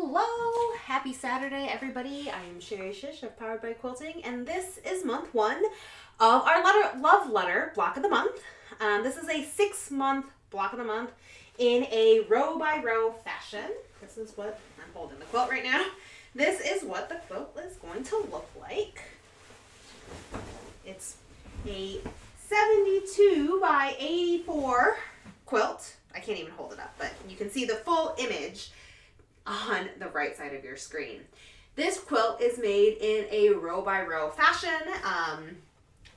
Hello! Happy Saturday, everybody. I am Sherry Shish of Powered by Quilting, and this is month one of our love letter block of the month. This is a 6-month block of the month in a row by row fashion. This is what I'm holding the quilt right now. This is what the quilt is going to look like. It's a 72 by 84 quilt. I can't even hold it up, but you can see the full image on the right side of your screen. This quilt is made in a row by row fashion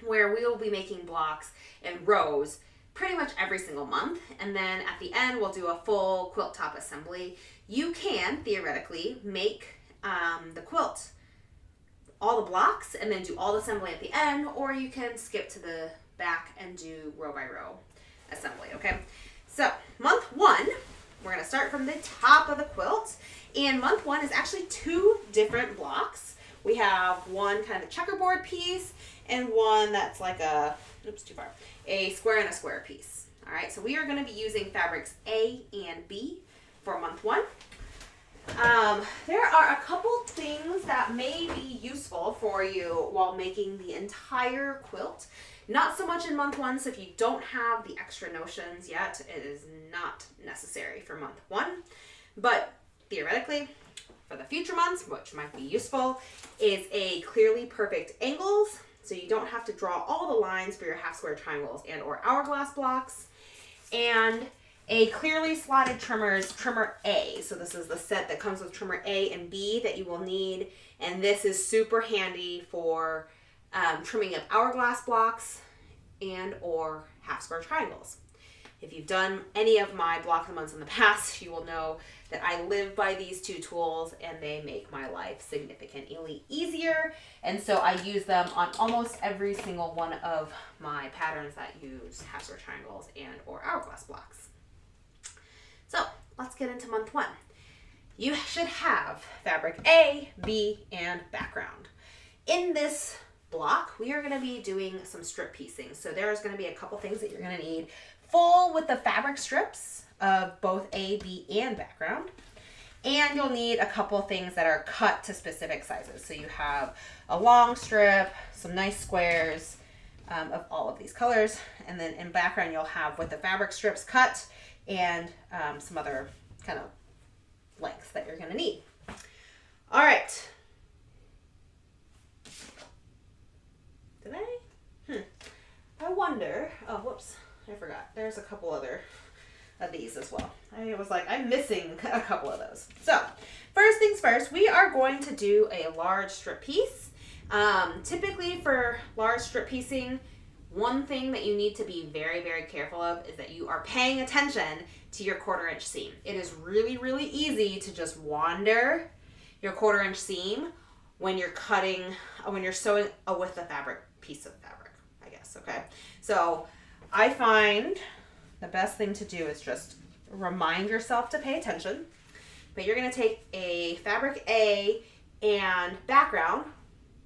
where we will be making blocks in rows pretty much every single month, and then at the end we'll do a full quilt top assembly. You can theoretically make the quilt all the blocks and then do all the assembly at the end, or you can skip to the back and do row by row assembly. Okay, so month one, we're going to start from the top of the quilt, and month one is actually 2 different blocks. We have one kind of checkerboard piece and one that's like a square and a square piece. All right, so we are going to be using fabrics A and B for month one. There are a couple things that may be useful for you while making the entire quilt. Not so much in month one, so if you don't have the extra notions yet, it is not necessary for month one. But theoretically, for the future months, which might be useful, is a clearly perfect angles, so you don't have to draw all the lines for your half square triangles and or hourglass blocks, and a clearly slotted trimmer A. So this is the set that comes with trimmer A and B that you will need, and this is super handy for trimming up hourglass blocks and or half square triangles. If you've done any of my block of the months in the past, you will know that I live by these 2 tools and they make my life significantly easier. And so I use them on almost every single one of my patterns that use half square triangles and or hourglass blocks. So let's get into month one. You should have fabric A, B, and background. In this block, we are going to be doing some strip piecing. So there's going to be a couple things that you're going to need full with the fabric strips of both A, B, and background. And you'll need a couple things that are cut to specific sizes. So you have a long strip, some nice squares of all of these colors. And then in background, you'll have with the fabric strips cut and some other kind of lengths that you're going to need. All right. Did I? I wonder. Oh, whoops. I forgot. There's a couple other of these as well. I was like, I'm missing a couple of those. So, first things first, we are going to do a large strip piece. Typically for large strip piecing, one thing that you need to be very, very careful of is that you are paying attention to your 1/4 inch seam. It is really, really easy to just wander your 1/4 inch seam when you're cutting, when you're sewing a with the fabric piece of fabric, I guess, okay? So I find the best thing to do is just remind yourself to pay attention, but you're gonna take a fabric A and background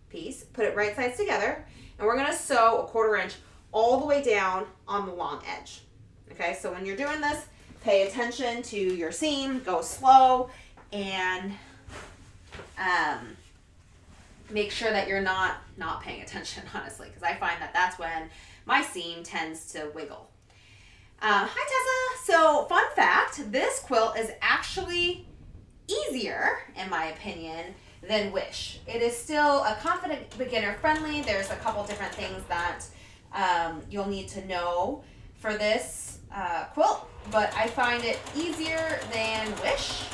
piece, put it right sides together, and we're gonna sew a 1/4 inch all the way down on the long edge, okay? So when you're doing this, pay attention to your seam, go slow, and make sure that you're not paying attention, honestly, because I find that that's when my seam tends to wiggle. Hi, Tessa. So, fun fact, this quilt is actually easier, in my opinion, than Wish. It is still a confident beginner friendly. There's a couple different things that you'll need to know for this quilt, but I find it easier than Wish.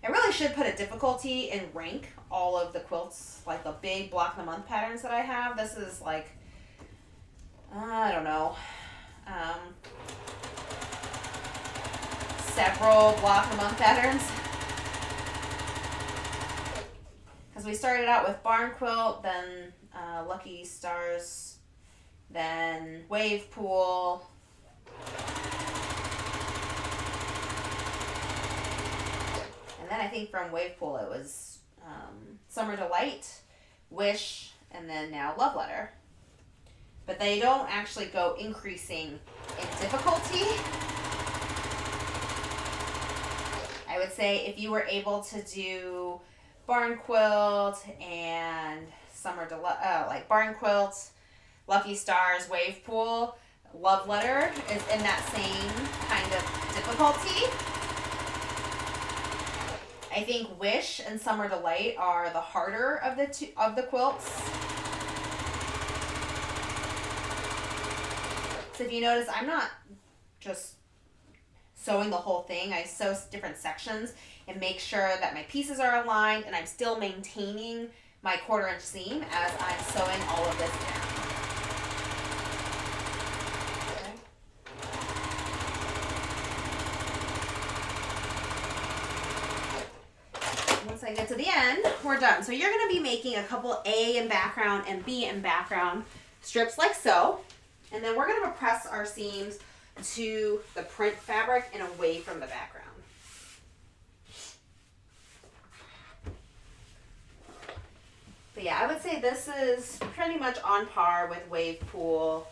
I really should put a difficulty and rank all of the quilts, like the big block of the month patterns that I have. This is like, I don't know, several block of the month patterns. Because we started out with Barn Quilt, then Lucky Stars, then Wave Pool, and then I think from Wave Pool it was Summer Delight, Wish, and then now Love Letter. But they don't actually go increasing in difficulty. I would say if you were able to do barn quilt and like barn quilt, Lucky Stars, wave pool, love letter is in that same kind of difficulty. I think Wish and Summer Delight are the harder of the two of the quilts. So if you notice, I'm not just sewing the whole thing. I sew different sections and make sure that my pieces are aligned and I'm still maintaining my 1/4 inch seam as I'm sewing all of this down. Once I get to the end, we're done. So you're going to be making a couple A in background and B in background strips like so. And then we're going to press our seams to the print fabric and away from the background. But yeah, I would say this is pretty much on par with Wave Pool,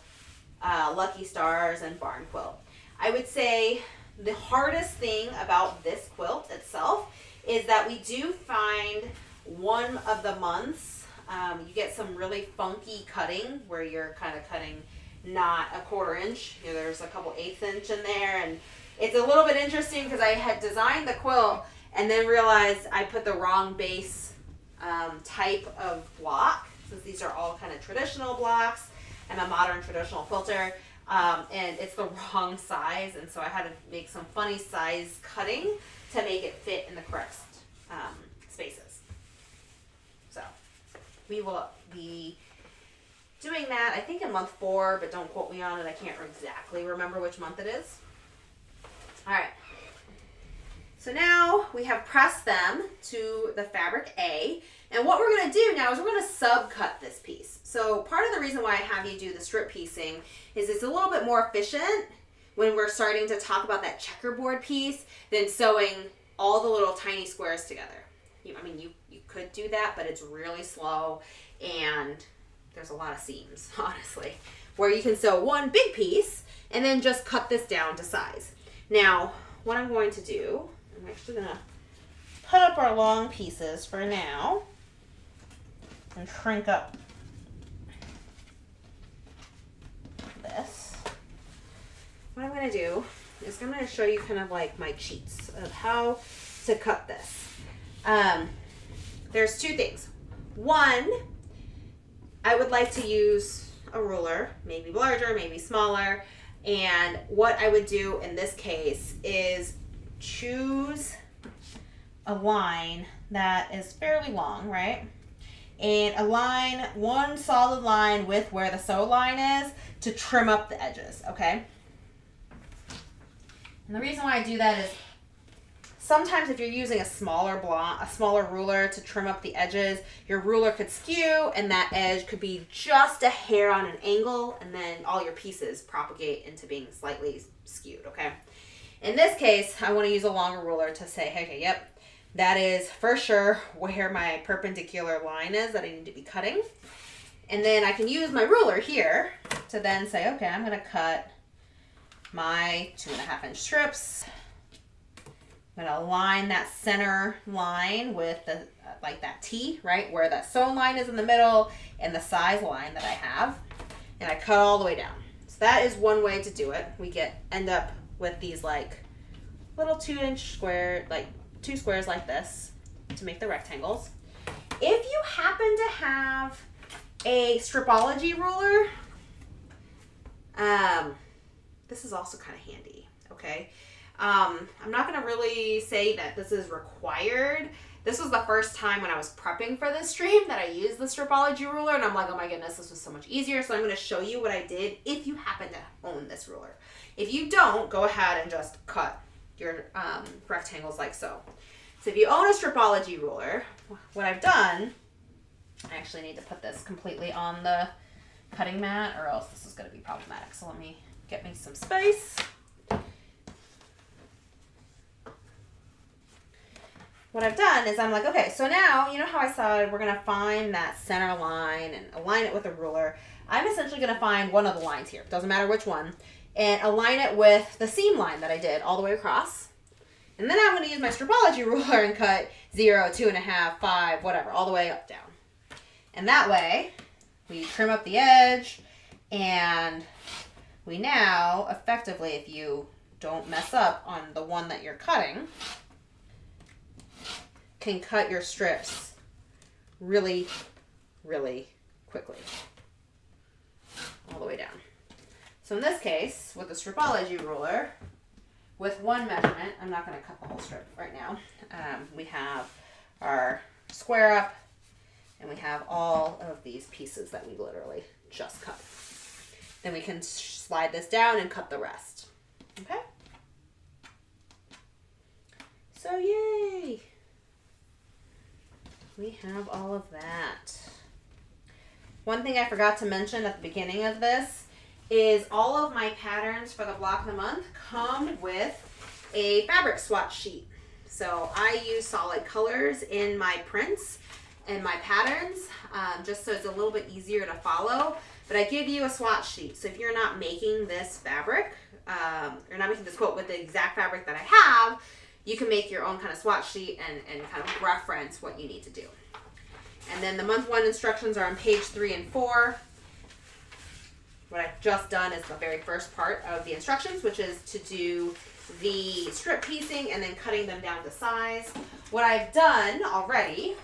Lucky Stars, and Barn Quilt. I would say the hardest thing about this quilt itself is that we do find one of the months, you get some really funky cutting where you're kind of cutting not a 1/4 inch. You know, there's a couple 1/8 inch in there, and it's a little bit interesting because I had designed the quilt and then realized I put the wrong base type of block, since these are all kind of traditional blocks. I'm a modern traditional quilter, and it's the wrong size, and so I had to make some funny size cutting to make it fit in the correct spaces. So we will be doing that, I think in month 4, but don't quote me on it. I can't exactly remember which month it is. All right. So now we have pressed them to the fabric A. And what we're going to do now is we're going to subcut this piece. So part of the reason why I have you do the strip piecing is it's a little bit more efficient when we're starting to talk about that checkerboard piece than sewing all the little tiny squares together. You could do that, but it's really slow and there's a lot of seams, honestly, where you can sew one big piece and then just cut this down to size. Now, what I'm going to do, I'm actually going to put up our long pieces for now and shrink up this. What I'm going to do is I'm going to show you kind of like my cheats of how to cut this. There's 2 things. One, I would like to use a ruler, maybe larger, maybe smaller. And what I would do in this case is choose a line that is fairly long, right? And align one solid line with where the sew line is to trim up the edges, okay? And the reason why I do that is sometimes if you're using a smaller ruler to trim up the edges, your ruler could skew and that edge could be just a hair on an angle, and then all your pieces propagate into being slightly skewed, okay? In this case, I want to use a longer ruler to say, hey, yep, that is for sure where my perpendicular line is that I need to be cutting. And then I can use my ruler here to then say, okay, I'm going to cut my 2.5 inch strips. I'm going to align that center line with the like that T, right, where that sewn line is in the middle and the size line that I have, and I cut all the way down. So that is one way to do it. We end up with these like little 2 inch square, like 2 squares like this to make the rectangles. If you happen to have a stripology ruler, this is also kind of handy, okay? I'm not going to really say that this is required. This was the first time when I was prepping for this stream that I used the stripology ruler, and I'm like, oh my goodness, this was so much easier. So I'm going to show you what I did if you happen to own this ruler. If you don't, go ahead and just cut your rectangles like so. So if you own a stripology ruler, what I've done, I actually need to put this completely on the cutting mat or else this is going to be problematic. So let me get me some space. What I've done is I'm like, okay, so now, you know how I said we're going to find that center line and align it with a ruler. I'm essentially going to find one of the lines here, doesn't matter which one, and align it with the seam line that I did all the way across. And then I'm going to use my stripology ruler and cut 0, 2.5, 5, whatever, all the way up down. And that way, we trim up the edge, and we now, effectively, if you don't mess up on the one that you're cutting, can cut your strips really, really quickly. All the way down. So in this case, with the stripology ruler, with one measurement, I'm not going to cut the whole strip right now. We have our square up, and we have all of these pieces that we literally just cut. Then we can slide this down and cut the rest. Okay? So yay! We have all of that. One thing I forgot to mention at the beginning of this is all of my patterns for the block of the month come with a fabric swatch sheet. So I use solid colors in my prints and my patterns, just so it's a little bit easier to follow. But I give you a swatch sheet. So if you're not making this fabric, you're not making this quote with the exact fabric that I have, you can make your own kind of swatch sheet and kind of reference what you need to do. And then the month 1 instructions are on page 3 and 4. What I've just done is the very first part of the instructions, which is to do the strip piecing and then cutting them down to size. What I've done already,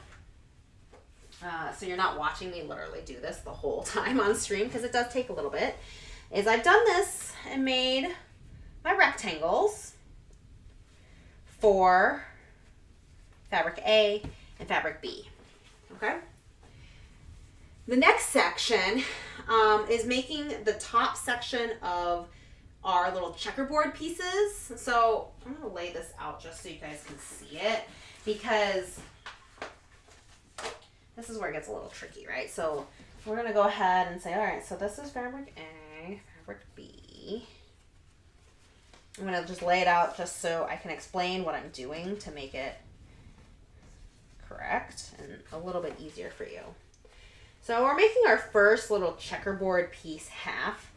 so you're not watching me literally do this the whole time on stream because it does take a little bit, is I've done this and made my rectangles for fabric A and fabric B. Okay? The next section is making the top section of our little checkerboard pieces. So I'm going to lay this out just so you guys can see it, because this is where it gets a little tricky, right? So we're going to go ahead and say, all right, so this is fabric A, fabric B. I'm going to just lay it out just so I can explain what I'm doing to make it correct and a little bit easier for you. So we're making our first little checkerboard piece half,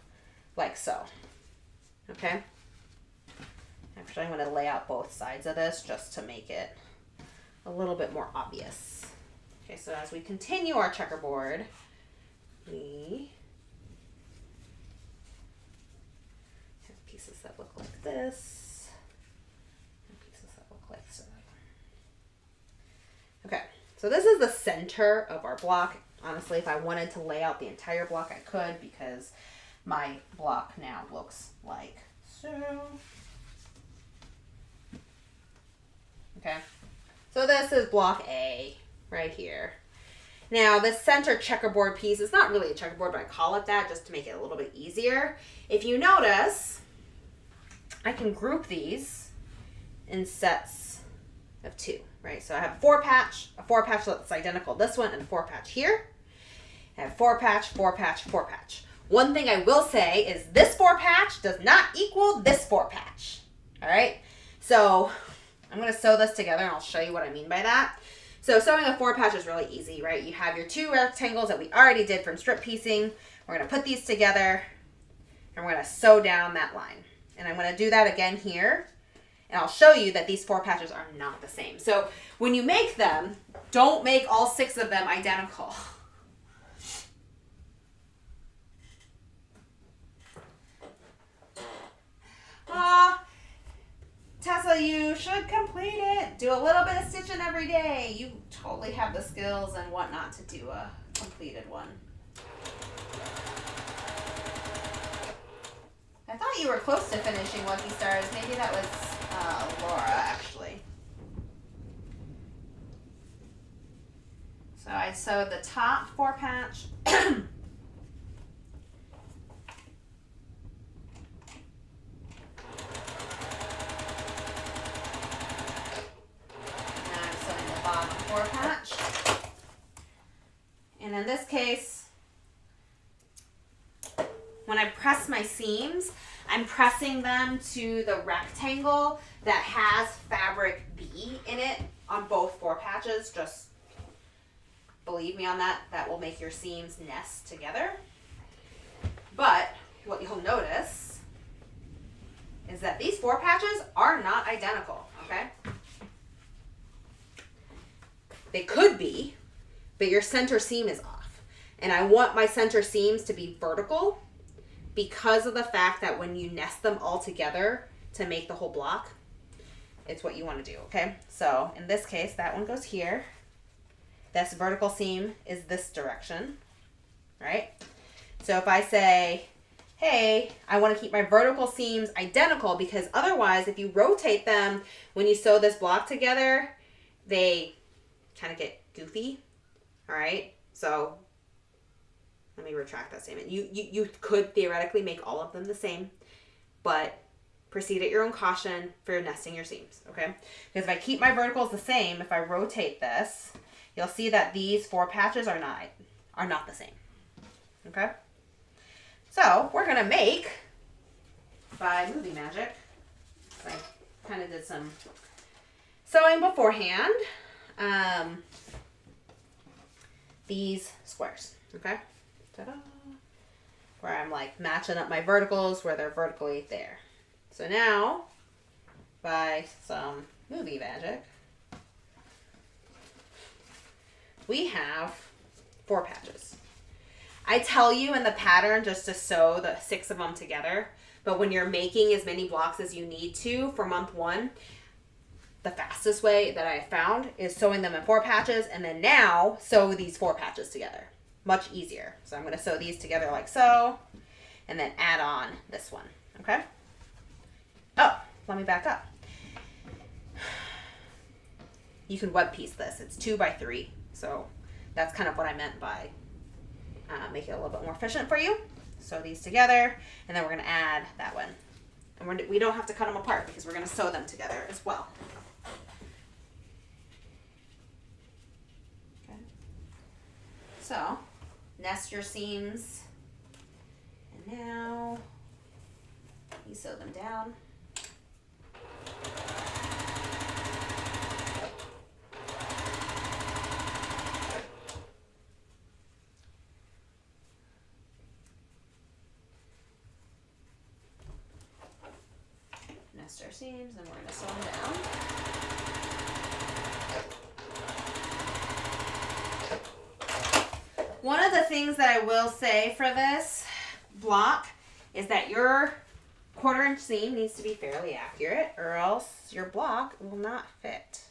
like so. Okay? Actually, I'm going to lay out both sides of this just to make it a little bit more obvious. Okay, so as we continue our checkerboard, we have pieces that look like this, and pieces that look like so. Okay, so this is the center of our block. Honestly, if I wanted to lay out the entire block, I could, because my block now looks like so. Okay, so this is block A right here. Now, this center checkerboard piece is not really a checkerboard, but I call it that just to make it a little bit easier. If you notice, I can group these in sets of 2, right? So I have a 4-patch that's identical to this one, and a 4-patch here. I have 4-patch, 4-patch, 4-patch. One thing I will say is this 4-patch does not equal this 4-patch. All right? So I'm going to sew this together, and I'll show you what I mean by that. So sewing a 4-patch is really easy, right? You have your 2 rectangles that we already did from strip piecing. We're going to put these together, and we're going to sew down that line. And I'm going to do that again here. And I'll show you that these 4 patches are not the same. So when you make them, don't make all 6 of them identical. Tessa, you should complete it. Do a little bit of stitching every day. You totally have the skills and whatnot to do a completed one. I thought you were close to finishing Lucky Stars. Maybe that was Laura, actually. So I sewed the top 4-patch. And in this case, when I press my seams, I'm pressing them to the rectangle that has fabric B in it on both 4 patches. Just believe me on that. That will make your seams nest together. But what you'll notice is that these 4 patches are not identical, okay? They could be, but your center seam is off. And I want my center seams to be vertical because of the fact that when you nest them all together to make the whole block, it's what you want to do, okay? So in this case, that one goes here. This vertical seam is this direction, right? So if I say, hey, I want to keep my vertical seams identical, because otherwise if you rotate them when you sew this block together, they kind of get goofy, all right? So let me retract that statement. You could theoretically make all of them the same, but proceed at your own caution for nesting your seams, okay? Because if I keep my verticals the same, if I rotate this, you'll see that these 4 patches are not the same, okay? So we're gonna make, by movie magic, I kind of did some sewing beforehand, these squares, okay? Ta-da. Where I'm like matching up my verticals where they're vertically there. So now, by some movie magic, we have 4 patches. I tell you in the pattern just to sew the 6 of them together, but when you're making as many blocks as you need to for month 1, the fastest way that I found is sewing them in 4 patches, and then now sew these 4 patches together. Much easier. So I'm going to sew these together like so, and then add on this one, okay? Oh, let me back up. You can web piece this. It's 2 by 3, so that's kind of what I meant by make it a little bit more efficient for you. Sew these together, and then we're going to add that one. And we don't have to cut them apart because we're going to sew them together as well. Okay. So, nest your seams, and now you sew them down. Nest our seams, and we're going to sew them down. One of the things that I will say for this block is that your 1/4 inch seam needs to be fairly accurate, or else your block will not fit.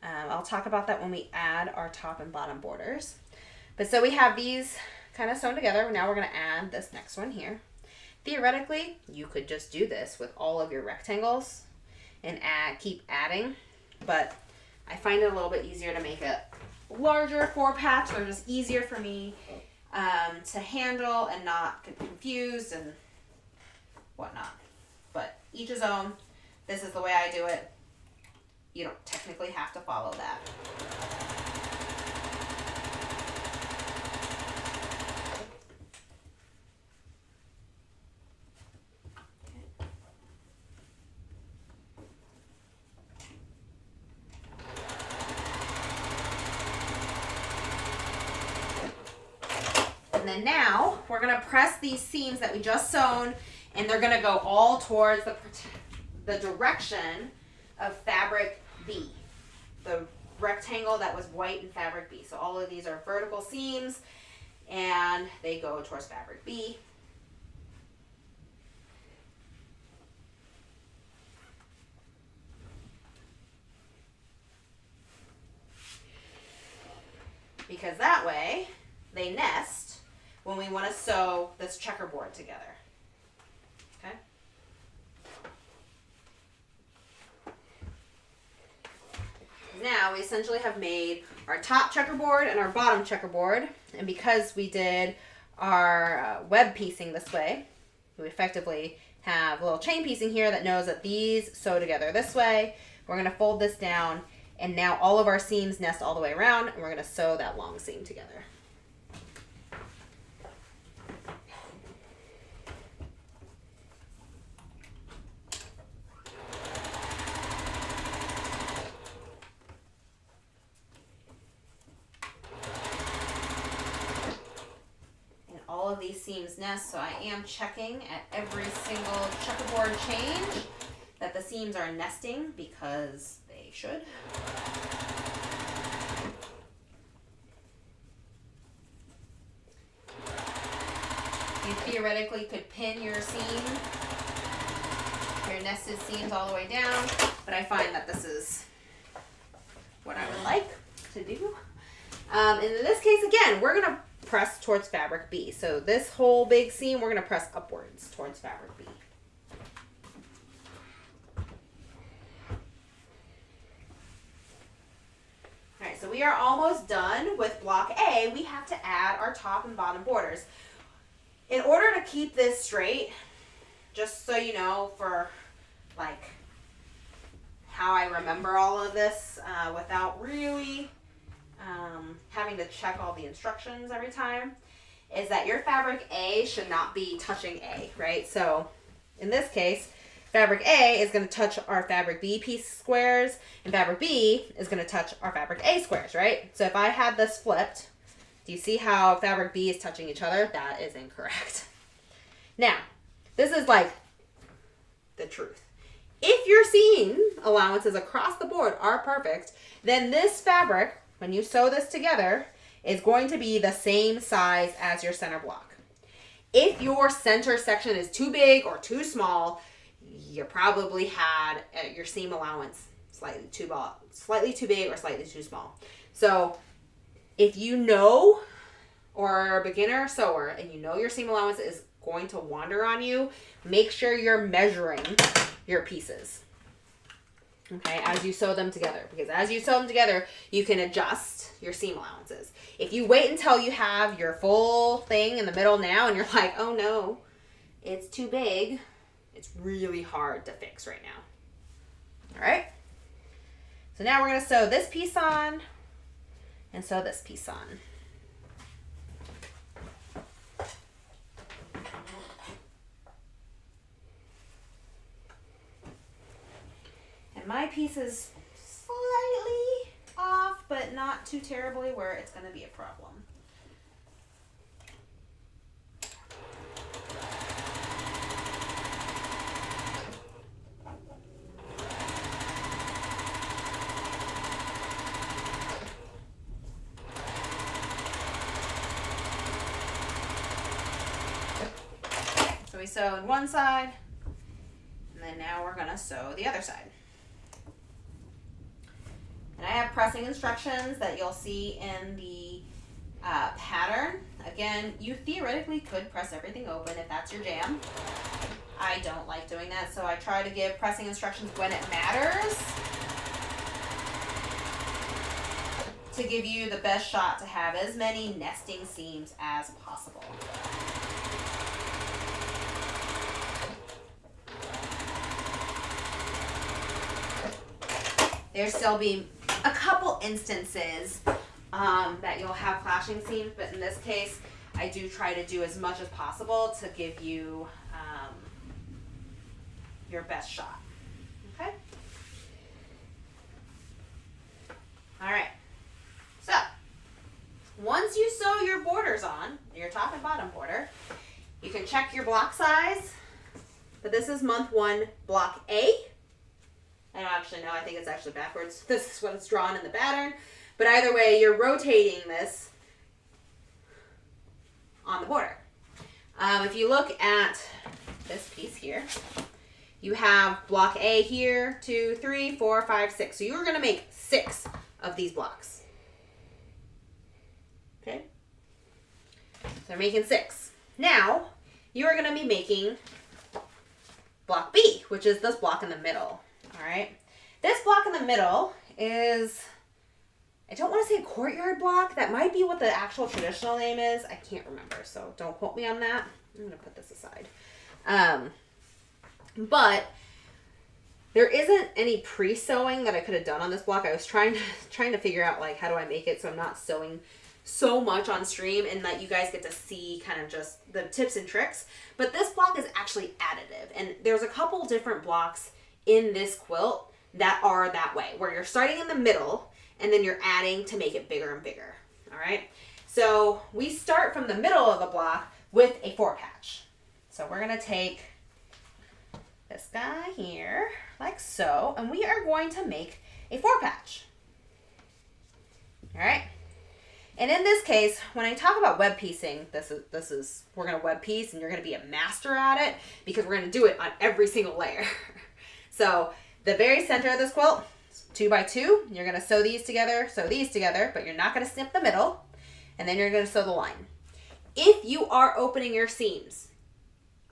I'll talk about that when we add our top and bottom borders. But so we have these kind of sewn together. Now we're going to add this next one here. Theoretically, you could just do this with all of your rectangles and keep adding, but I find it a little bit easier to make a larger 4 patch. They're just easier for me to handle and not get confused and whatnot. But each his own. This is the way I do it. You don't technically have to follow that. And then now we're going to press these seams that we just sewn, and they're going to go all towards the direction of fabric B, the rectangle that was white in fabric B. So all of these are vertical seams, and they go towards fabric B. Because that way they nest when we want to sew this checkerboard together. Okay? Now we essentially have made our top checkerboard and our bottom checkerboard, and because we did our web piecing this way, we effectively have a little chain piecing here that knows that these sew together this way. We're going to fold this down, and now all of our seams nest all the way around, and we're going to sew that long seam together. All of these seams nest, so I am checking at every single checkerboard change that the seams are nesting because they should. You theoretically could pin your seam, your nested seams all the way down, but I find that this is what I would like to do. And in this case, again, we're going to press towards fabric B. So this whole big seam, we're going to press upwards towards fabric B. All right, so we are almost done with block A. We have to add our top and bottom borders. In order to keep this straight, just so you know, for like how I remember all of this without really having to check all the instructions every time, is that your fabric A should not be touching A, right? So in this case, fabric A is going to touch our fabric B piece squares, and fabric B is going to touch our fabric A squares, right? So if I had this flipped, do you see how fabric B is touching each other? That is incorrect. Now, this is like the truth. If your seam allowances across the board are perfect, then this fabric, when you sew this together, is going to be the same size as your center block. If your center section is too big or too small, you probably had your seam allowance slightly too big or slightly too small. So if you know, or are a beginner sewer, and you know your seam allowance is going to wander on you, make sure you're measuring your pieces, okay, as you sew them together. Because as you sew them together, you can adjust your seam allowances. If you wait until you have your full thing in the middle now, and you're like, oh no, it's too big, it's really hard to fix right now. All right? So now we're going to sew this piece on, and sew this piece on. And my piece is slightly off, but not too terribly where it's going to be a problem. So we sew on one side, and then now we're going to sew the other side. And I have pressing instructions that you'll see in the pattern. Again, you theoretically could press everything open if that's your jam. I don't like doing that, so I try to give pressing instructions when it matters to give you the best shot to have as many nesting seams as possible. There'll still be a couple instances that you'll have clashing seams, but in this case, I do try to do as much as possible to give you your best shot. Okay? All right. So, once you sew your borders on, your top and bottom border, you can check your block size. But this is month 1, block A. I don't actually know. I think it's actually backwards. This is what it's drawn in the pattern. But either way, you're rotating this on the border. If you look at this piece here, you have block A here, 2, 3, 4, 5, 6. So you're going to make 6 of these blocks. Okay? So they're making 6. Now, you are going to be making block B, which is this block in the middle. All right. This block in the middle is, I don't want to say a courtyard block. That might be what the actual traditional name is. I can't remember, so don't quote me on that. I'm going to put this aside. But there isn't any pre-sewing that I could have done on this block. I was trying to figure out, like, how do I make it so I'm not sewing so much on stream and that you guys get to see kind of just the tips and tricks. But this block is actually additive. And there's a couple different blocks in this quilt that are that way, where you're starting in the middle and then you're adding to make it bigger and bigger. All right. So we start from the middle of the block with a 4 patch. So we're going to take this guy here, like so, and we are going to make a 4-patch. All right. And in this case, when I talk about web piecing, we're going to web piece and you're going to be a master at it because we're going to do it on every single layer. So the very center of this quilt, 2 by 2, you're going to sew these together, but you're not going to snip the middle, and then you're going to sew the line. If you are opening your seams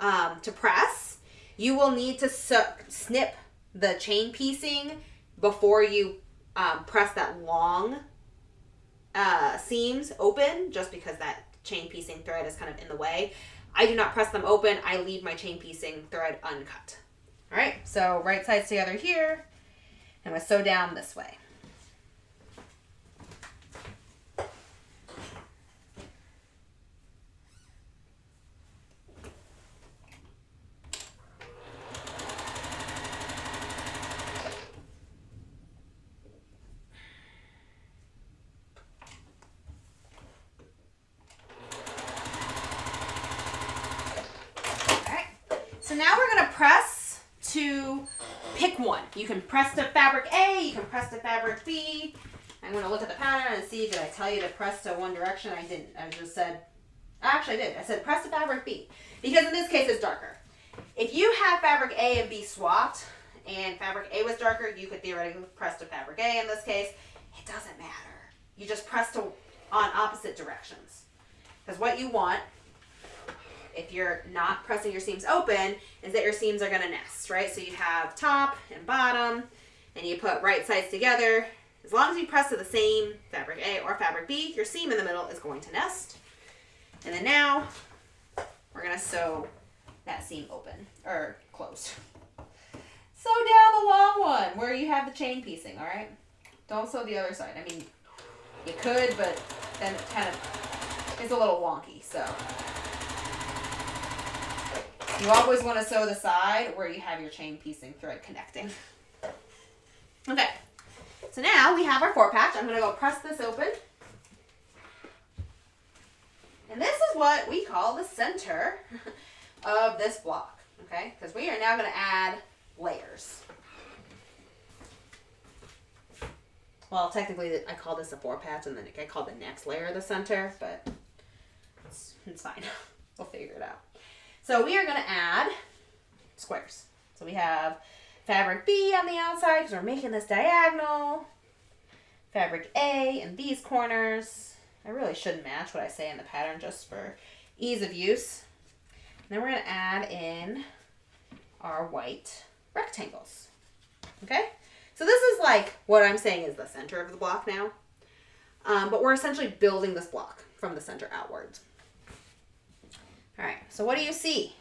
to press, you will need to snip the chain piecing before you press that long seams open, just because that chain piecing thread is kind of in the way. I do not press them open. I leave my chain piecing thread uncut. All right, so right sides together here. I'm going to sew down this way. So now we're going to press to pick one. You can press to fabric A, you can press to fabric B. I'm going to look at the pattern and see, did I tell you to press to one direction? I didn't. I just said, actually I did. I said press to fabric B because in this case it's darker. If you have fabric A and B swapped and fabric A was darker, you could theoretically press to fabric A in this case. It doesn't matter. You just press to on opposite directions. Because what you want, if you're not pressing your seams open, is that your seams are going to nest, right? So you have top and bottom, and you put right sides together. As long as you press to the same fabric A or fabric B, your seam in the middle is going to nest. And then now, we're going to sew that seam open, or closed. Sew down the long one, where you have the chain piecing, all right? Don't sew the other side. I mean, you could, but then it kind of is a little wonky, so. You always want to sew the side where you have your chain piecing thread connecting. Okay, so now we have our 4-patch. I'm going to go press this open. And this is what we call the center of this block, okay? Because we are now going to add layers. Well, technically I call this a 4-patch and then I call the next layer the center, but it's fine. We'll figure it out. So we are going to add squares. So we have fabric B on the outside because we're making this diagonal. Fabric A in these corners. I really shouldn't match what I say in the pattern just for ease of use. And then we're going to add in our white rectangles. Okay? So this is like what I'm saying is the center of the block now. But we're essentially building this block from the center outwards. All right, so what do you see?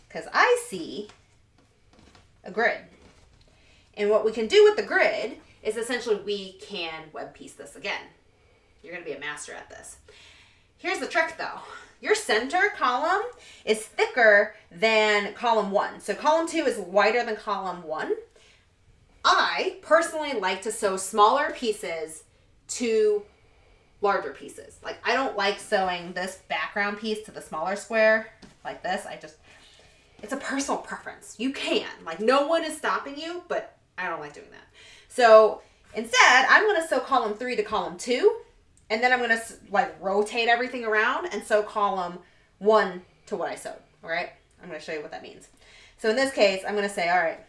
Because I see a grid. And what we can do with the grid is essentially we can web piece this again. You're going to be a master at this. Here's the trick though. Your center column is thicker than column 1. So column 2 is wider than column 1. I personally like to sew smaller pieces to larger pieces. Like I don't like sewing this background piece to the smaller square like this. It's a personal preference. You can, like no one is stopping you, but I don't like doing that. So instead, I'm going to sew column 3 to column 2, and then I'm going to like rotate everything around and sew column 1 to what I sewed. All right. I'm going to show you what that means. So in this case, I'm going to say, all right,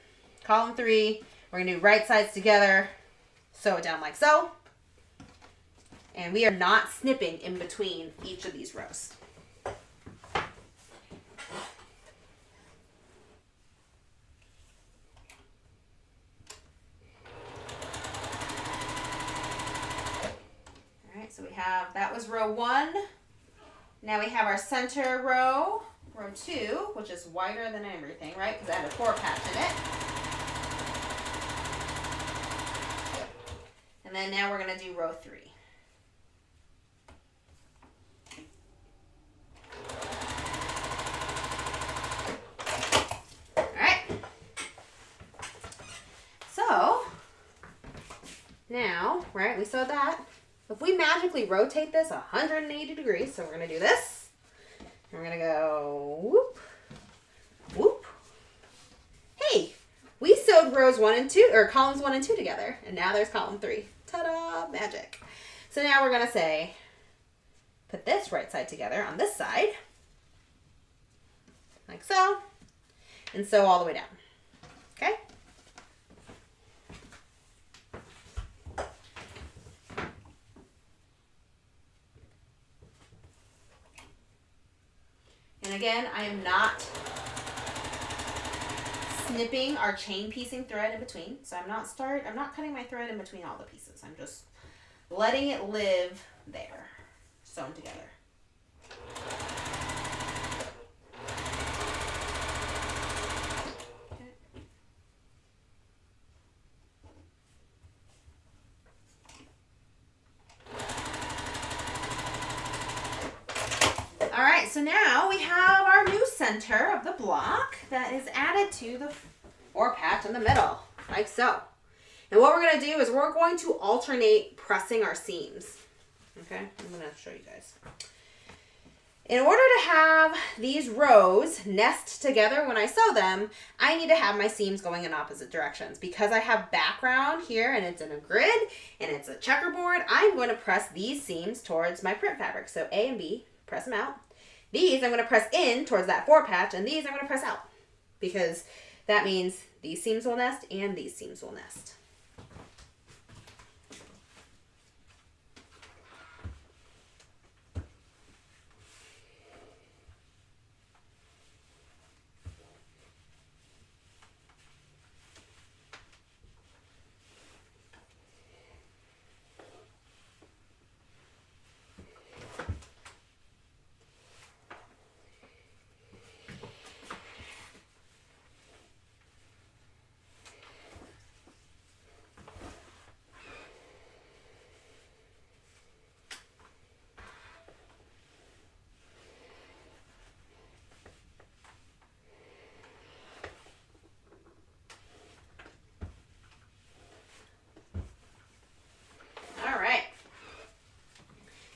column 3, we're going to do right sides together, sew it down like so. And we are not snipping in between each of these rows. All right, so we have, that was row 1. Now we have our center row, row 2, which is wider than everything, right? Because I had a 4-patch in it. And then now we're going to do row 3. Now, right, we sewed that. If we magically rotate this 180 degrees, so we're going to do this. And we're going to go whoop, whoop, rows 1 and 2, or columns 1 and 2 together. And now there's column 3. Ta-da! Magic. So now we're going to say, put this right side together on this side. Like so. And sew all the way down. Okay? And again, I am not snipping our chain piecing thread in between. So I'm not cutting my thread in between all the pieces. I'm just letting it live there, sewn together. All right, so now we have our new center of the block that is added to the 4-patch in the middle, like so. And what we're going to do is we're going to alternate pressing our seams. Okay, I'm going to show you guys. In order to have these rows nest together when I sew them, I need to have my seams going in opposite directions. Because I have background here and it's in a grid and it's a checkerboard, I'm going to press these seams towards my print fabric. So A and B, press them out. These I'm going to press in towards that 4-patch, and these I'm going to press out. Because that means these seams will nest and these seams will nest.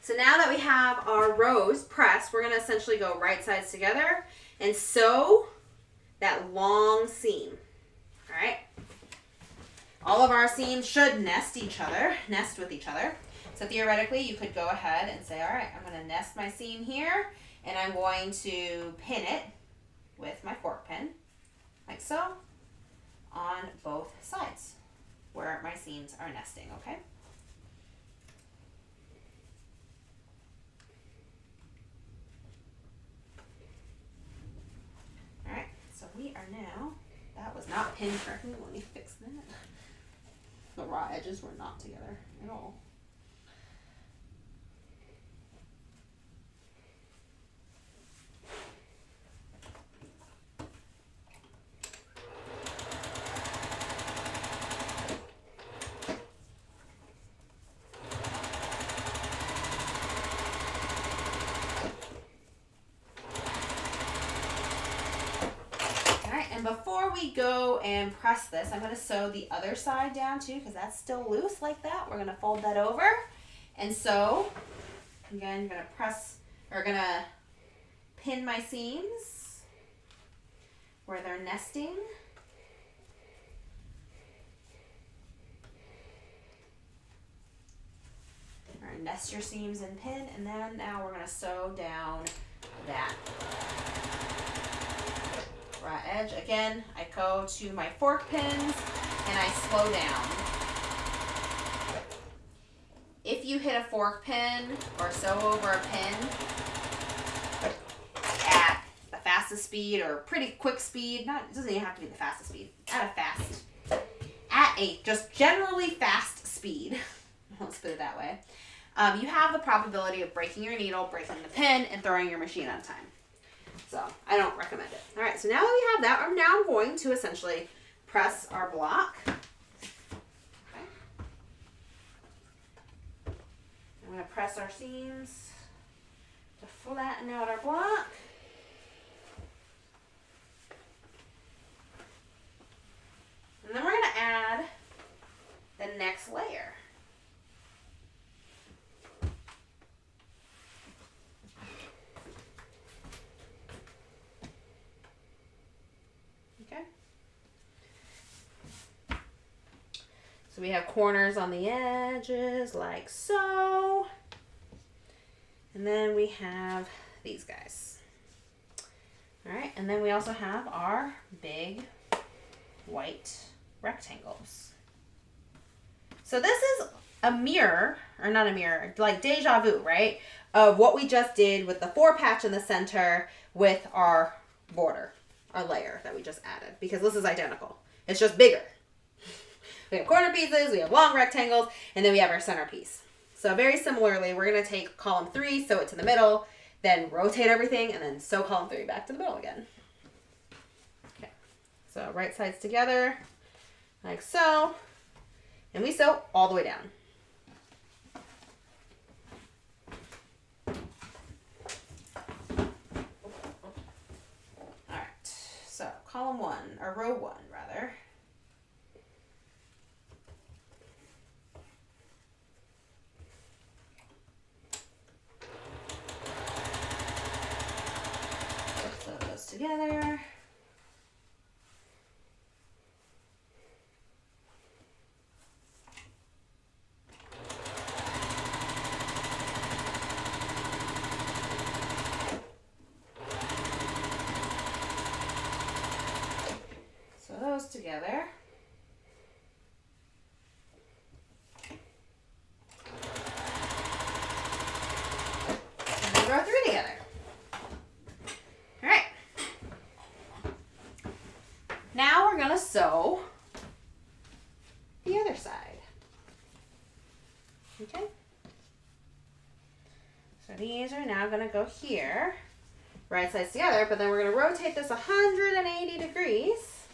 So now that we have our rows pressed, we're going to essentially go right sides together and sew that long seam. All right. All of our seams should nest with each other. So theoretically, you could go ahead and say, all right, I'm going to nest my seam here, and I'm going to pin it with my fork pin, like so, on both sides where my seams are nesting, okay? We are now, that was not pinned correctly. Let me fix that. The raw edges were not together at all. And before we go and press this, I'm going to sew the other side down too, because that's still loose like that. We're going to fold that over and sew. Again, you're going to press, or going to pin my seams where they're nesting. All right, nest your seams and pin, and then now we're going to sew down that raw edge. Again, I go to my fork pins and I slow down. If you hit a fork pin or sew over a pin at the fastest speed or pretty quick speed, it doesn't even have to be the fastest speed, at a just generally fast speed, let's put it that way, you have the probability of breaking your needle, breaking the pin, and throwing your machine out of time. So I don't recommend it. All right, so now that we have that, now I'm going to essentially press our block. Okay. I'm going to press our seams to flatten out our block. And then we're going to add the next layer. So we have corners on the edges like so. And then we have these guys. All right, and then we also have our big white rectangles. So this is a mirror, or not a mirror, like deja vu, right? Of what we just did with the 4 patch in the center with our border, our layer that we just added, because this is identical. It's just bigger. We have corner pieces, we have long rectangles, and then we have our centerpiece. So very similarly, we're going to take column 3, sew it to the middle, then rotate everything, and then sew column 3 back to the middle again. Okay, so right sides together, like so, and we sew all the way down. All right, so column 1, or row 1 rather. Together. So those together. And then row 3 together. All right. Now we're going to sew the other side. Okay? So these are now going to go here, right sides together, but then we're going to rotate this 180 degrees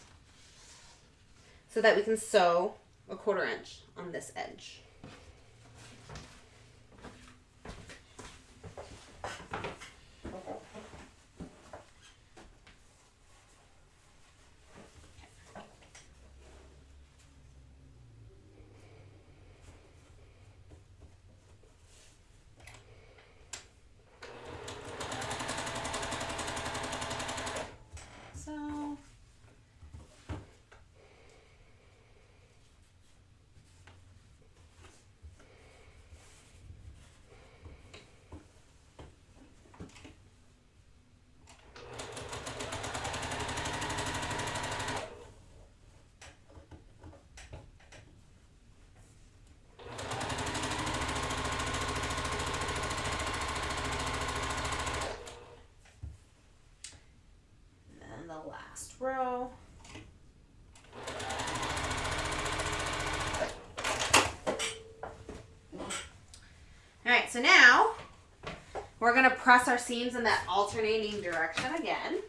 so that we can sew a 1/4 inch on this edge. Last row. All right, so now we're going to press our seams in that alternating direction again.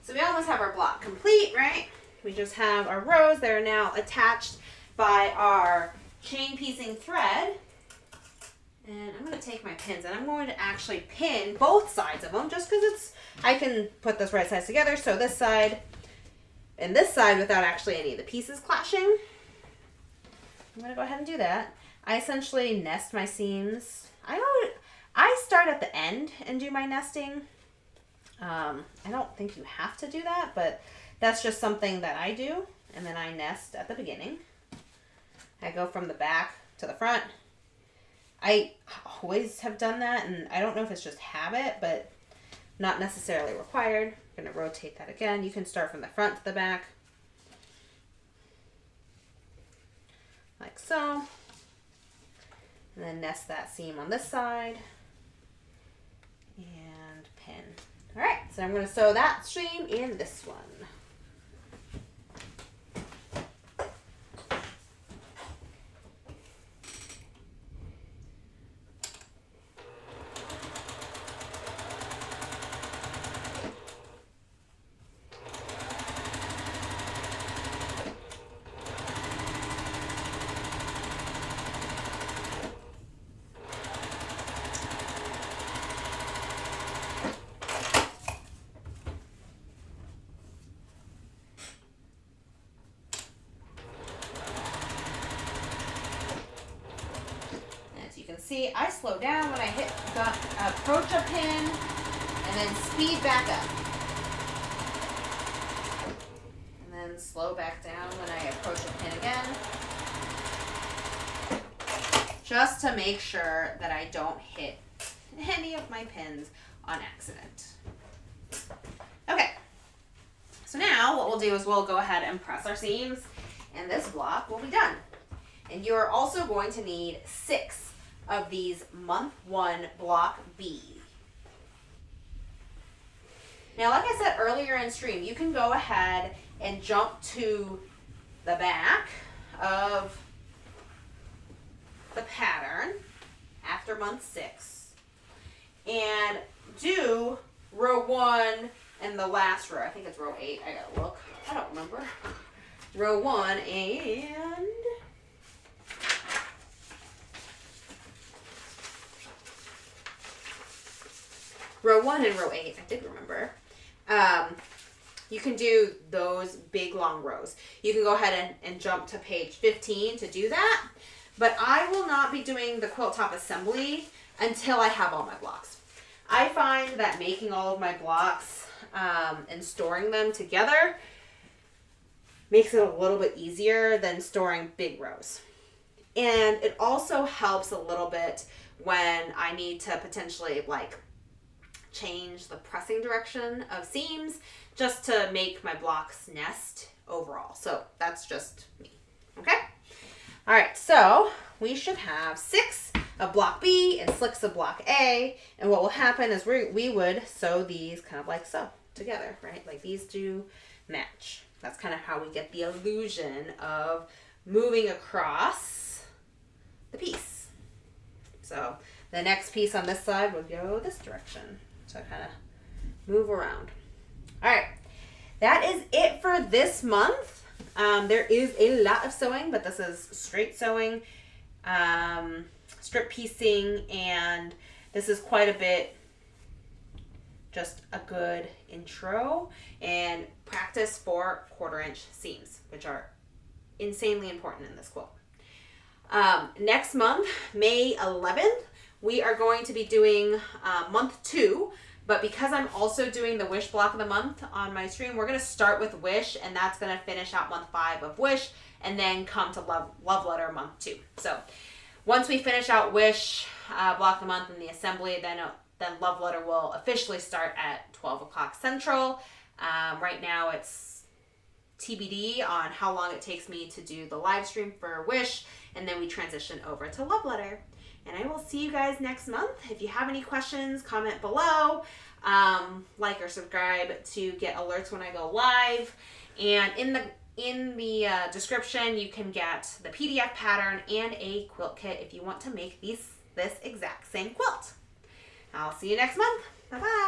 So we almost have our block complete, right? We just have our rows that are now attached by our chain piecing thread. And I'm going to take my pins and I'm going to actually pin both sides of them just because I can put this right sides together. So this side and this side without actually any of the pieces clashing. I'm going to go ahead and do that. I essentially nest my seams. I start at the end and do my nesting. I don't think you have to do that, but that's just something that I do. And then I nest at the beginning. I go from the back to the front. I always have done that, and I don't know if it's just habit, but not necessarily required. I'm going to rotate that again. You can start from the front to the back. Like so. And then nest that seam on this side. and pin. All right, so I'm going to sew that seam in this one. See, I slow down when I hit the approach a pin and then speed back up. And then slow back down when I approach a pin again. Just to make sure that I don't hit any of my pins on accident. Okay, so now what we'll do is we'll go ahead and press our seams and this block will be done. And you're also going to need 6 of these month 1 block B. Now, like I said earlier in stream, you can go ahead and jump to the back of the pattern after month 6 and do row 1 and the last row. I think it's row 8. I gotta look. I don't remember. Row 1 and row 1 and row 8, I did remember. You can do those big long rows. You can go ahead and jump to page 15 to do that, but I will not be doing the quilt top assembly until I have all my blocks. I find that making all of my blocks and storing them together makes it a little bit easier than storing big rows. And it also helps a little bit when I need to potentially like change the pressing direction of seams just to make my blocks nest overall. So that's just me. Okay. All right. So we should have 6 of block B and 6 of block A. And what will happen is we would sew these kind of like so together, right? Like these two match. That's kind of how we get the illusion of moving across the piece. So the next piece on this side would go this direction. So kind of move around. All right, that is it for this month. There is a lot of sewing, but this is straight sewing, strip piecing, and this is quite a bit just a good intro and practice for 1/4 inch seams, which are insanely important in this quilt. Next month, May 11th, we are going to be doing month 2, but because I'm also doing the Wish block of the month on my stream, we're going to start with Wish, and that's going to finish out month 5 of Wish, and then come to Love Letter month 2. So once we finish out Wish block of the month and the assembly, then Love Letter will officially start at 12 o'clock Central. Right now it's TBD on how long it takes me to do the live stream for Wish, and then we transition over to Love Letter. And I will see you guys next month. If you have any questions, comment below. Like or subscribe to get alerts when I go live. And in the description, you can get the PDF pattern and a quilt kit if you want to make this exact same quilt. I'll see you next month. Bye-bye.